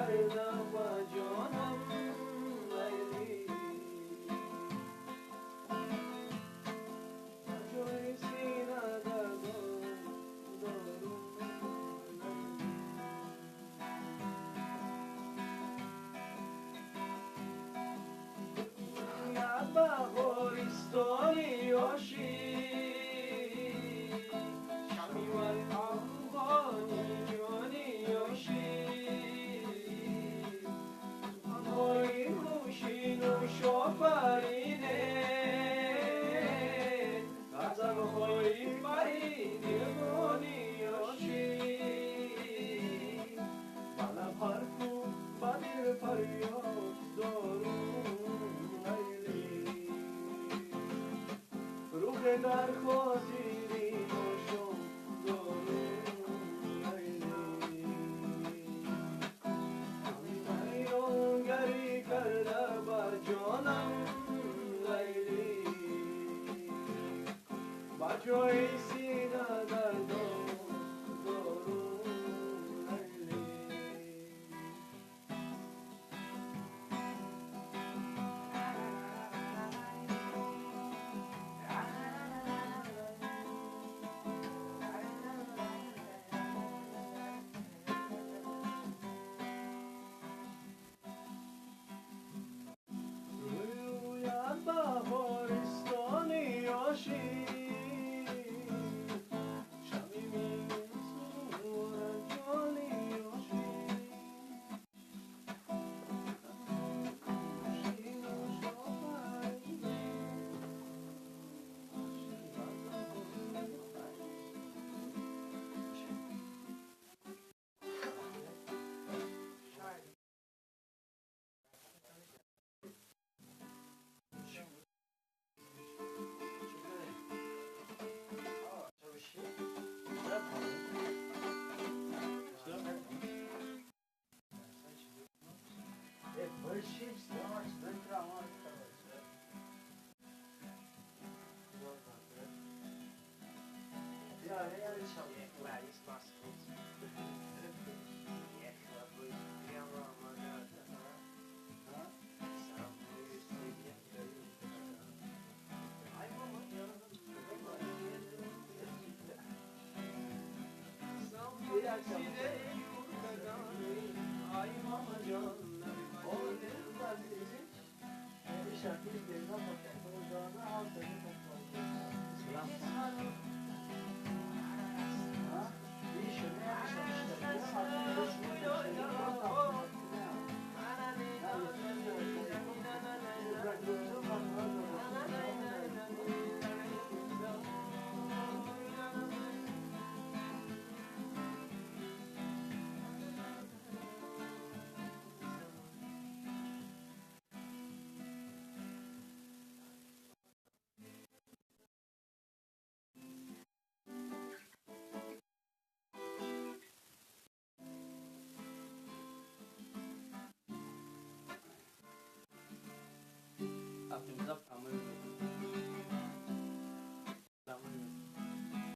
کردم با جانم لیلی جای سینه دردم دارم یا بهارستانی آشی شمی و افغانی جانی آشی های خوشین و شافرینه غزل های مریدگانی آشی بلب حرفو بدر فریاد دارون لیلی روح در خاطری باشم دارون لیلی گری کرده بر جانم لیلی با جای سینه دردم دارون لیلی رویا بهارستانی آشی شمیمی سرور جانی آشی خوشین و شافرینه ay mama canım o ne vazgeçin şarkıyı gezme bakayım o zaman al seni toplayalım ha iyi şöyle Abdülmüzaf Tamer